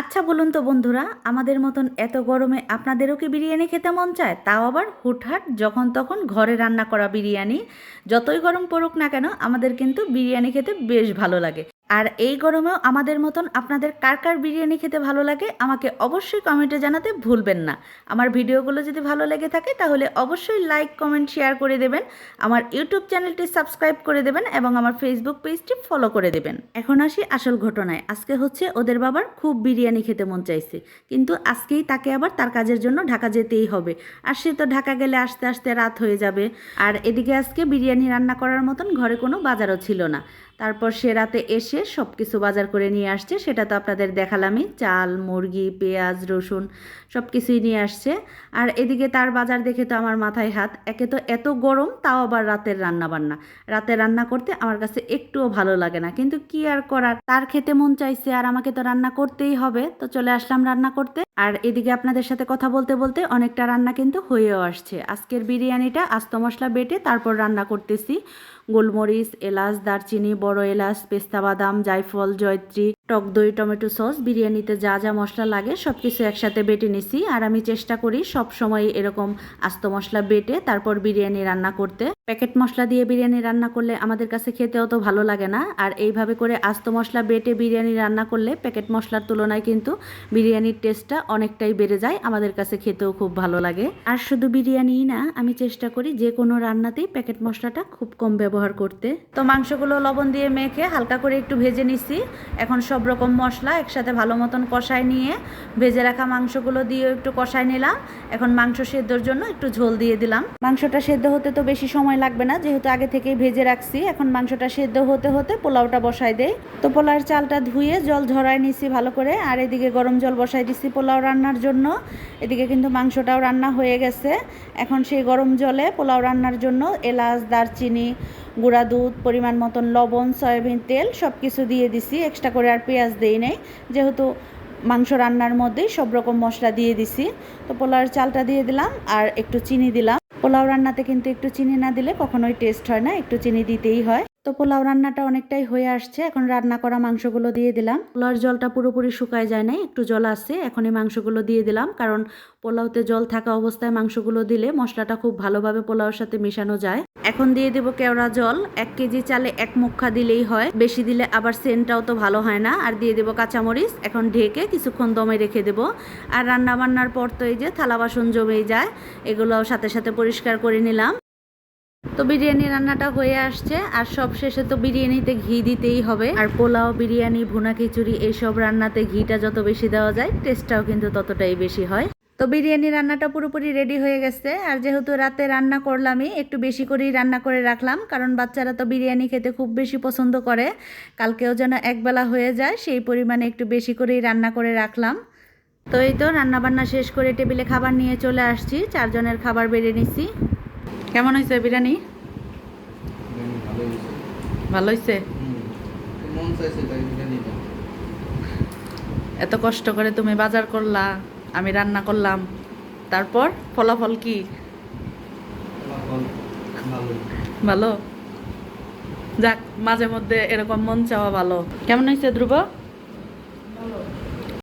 আচ্ছা বলুন তো বন্ধুরা, আমাদের মতন এত গরমে আপনাদেরও কি বিরিয়ানি খেতে মন চায়? তাও আবার হুটহাট যখন তখন ঘরে রান্না করা বিরিয়ানি। যতই গরম পড়ুক না কেন, আমাদের কিন্তু বিরিয়ানি খেতে বেশ ভালো লাগে। আর এই গরমেও আমাদের মতন আপনাদের কার কার বিরিয়ানি খেতে ভালো লাগে আমাকে অবশ্যই কমেন্টে জানাতে ভুলবেন না। আমার ভিডিওগুলো যদি ভালো লেগে থাকে তাহলে অবশ্যই লাইক, কমেন্ট, শেয়ার করে দেবেন। আমার ইউটিউব চ্যানেলটি সাবস্ক্রাইব করে দেবেন এবং আমার ফেসবুক পেজটি ফলো করে দেবেন। এখন আসি আসল ঘটনায়। আজকে হচ্ছে ওদের বাবার খুব বিরিয়ানি খেতে মন চাইছে, কিন্তু আজকেই তাকে আবার তার কাজের জন্য ঢাকা যেতেই হবে। আর সে তো ঢাকা গেলে আস্তে আস্তে রাত হয়ে যাবে। আর এদিকে আজকে বিরিয়ানি রান্না করার মতন ঘরে কোনো বাজারও ছিল না। তারপর সে রাতে এসে সব কিছু বাজার করে নিয়ে আসছে, সেটা তো আপনাদের দেখালামই। চাল, মুরগি, পেঁয়াজ, রসুন সব কিছুই নিয়ে আসছে। আর এদিকে তার বাজার দেখে তো আমার মাথায় হাত। একে তো এত গরম, তাও আবার রাতের রান্না বান্না। রাতে রান্না করতে আমার কাছে একটুও ভালো লাগে না, কিন্তু কি আর করার, তার খেতে মন চাইছে আর আমাকে তো রান্না করতেই হবে। তো চলে আসলাম রান্না করতে। আর এদিকে আপনাদের সাথে কথা বলতে বলতে অনেকটা রান্না কিন্তু হয়েও আসছে। আজকের বিরিয়ানিটা আস্ত মশলা বেটে তারপর রান্না করতেছি। গোলমরিচ, এলাচ, দারচিনি, বড় এলাচ, পেস্তা বাদাম, জায়ফল, জয়ত্রী, টক দই, টমেটো সস, বিরিয়ানিতে যা যা মশলা লাগে সব কিছু একসাথে বেটে নিছি। আর আমি চেষ্টা করি সব সময় এরকম আস্ত মশলা বেটে তারপর বিরিয়ানি রান্না করতে। প্যাকেট মশলা দিয়ে বিরিয়ানি রান্না করলে আমাদের কাছে খেতেও তো ভালো লাগে না। আর এইভাবে করে আস্ত মশলা বেটে বিরিয়ানি রান্না করলে প্যাকেট মশলার তুলনায় কিন্তু বিরিয়ানির টেস্টটা অনেকটাই বেড়ে যায়, আমাদের কাছে খেতেও খুব ভালো লাগে। আর শুধু বিরিয়ানিই না, আমি চেষ্টা করি যে কোনো রান্নাতেই প্যাকেট মশলাটা খুব কম ব্যবহার করতে। তো মাংসগুলো লবণ দিয়ে মেখে হালকা করে একটু ভেজে নিছি। এখন সব রকম মশলা একসাথে ভালো মতন কষায় নিয়ে ভেজে রাখা মাংসগুলো দিয়ে একটু কষায় নিলাম। এখন মাংস সেদ্ধর জন্য একটু ঝোল দিয়ে দিলাম। মাংসটা সেদ্ধ হতে তো বেশি সময় লাগবে না, যেহেতু আগে থেকেই ভেজে রাখছি। এখন মাংসটা সেদ্ধ হতে হতে পোলাওটা বসাই দেই। তো পোলাওর চালটা ধুয়ে জল ঝরাই নিছি ভালো করে। আর এদিকে গরম জল বসাই দিছি পোলাও রান্নার জন্য। এদিকে কিন্তু মাংসটাও রান্না হয়ে গেছে। এখন সেই গরম জলে পোলাও রান্নার জন্য এলাচ, দারচিনি, গুঁড়া দুধ, পরিমাণ মতন লবণ, সয়াবিন তেল সব কিছু দিয়ে দিছি। এক্সট্রা করে আর পেঁয়াজ দেই নাই, যেহেতু মাংস রান্নার মধ্যেই সব রকম মশলা দিয়ে দিছি। তো পোলাওয়ের চালটা দিয়ে দিলাম আর একটু চিনি দিলাম। পোলাও রান্নাতে কিন্তু একটু চিনি না দিলে কখনোই টেস্ট হয় না, একটু চিনি দিতেই হয়। তো পোলাও রান্নাটা অনেকটাই হয়ে আসছে। এখন রান্না করা মাংসগুলো দিয়ে দিলাম। পোলাওর জলটা পুরোপুরি শুকায় যায় নাই, একটু জল আছে। এখন এই মাংসগুলো দিয়ে দিলাম, কারণ পোলাওতে জল থাকা অবস্থায় মাংসগুলো দিলে মশলাটা খুব ভালোভাবে পোলাওর সাথে মেশানো যায়। এখন দিয়ে দেবো কেওড়া জল। 1 কেজি চালে 1 মুখা দিলেই হয়, বেশি দিলে আবার সেন্টটাও তো ভালো হয় না। আর দিয়ে দেবো কাঁচামরিচ। এখন ঢেকে কিছুক্ষণ দমে রেখে দেবো। আর রান্না বান্নার পর তো এই যে থালা বাসন জমেই যায়, এগুলোও সাথে সাথে পরিষ্কার করে নিলাম। তো বিরিয়ানি রান্নাটা হয়ে আসছে। আর সব শেষে তো বিরিয়ানিতে ঘি দিতেই হবে। আর পোলাও, বিরিয়ানি, ভুনা খিচুড়ি এইসব রান্নাতে ঘিটা যত বেশি দেওয়া যায় টেস্টটাও কিন্তু ততটাই বেশি হয়। তো বিরিয়ানি রান্নাটা পুরোপুরি রেডি হয়ে গেছে। আর যেহেতু রাতে রান্না করলামই, একটু বেশি করেই রান্না করে রাখলাম, কারণ বাচ্চারা তো বিরিয়ানি খেতে খুব বেশি পছন্দ করে। কালকেও যেন একবেলা হয়ে যায় সেই পরিমাণে একটু বেশি করেই রান্না করে রাখলাম। তো এই তো রান্না বান্না শেষ করে টেবিলে খাবার নিয়ে চলে আসছি। 4 জনের খাবার বেড়ে নিছি। কেমন হয়েছে বিরিয়ানি? ভালো হয়েছে। এত কষ্ট করে তুমি বাজার করলা, আমি রান্না করলাম, তারপর ফলাফল কি? ভালো। যাক, মাঝে মধ্যে এরকম মন চাওয়া ভালো। কেমন হয়েছে ধ্রুব?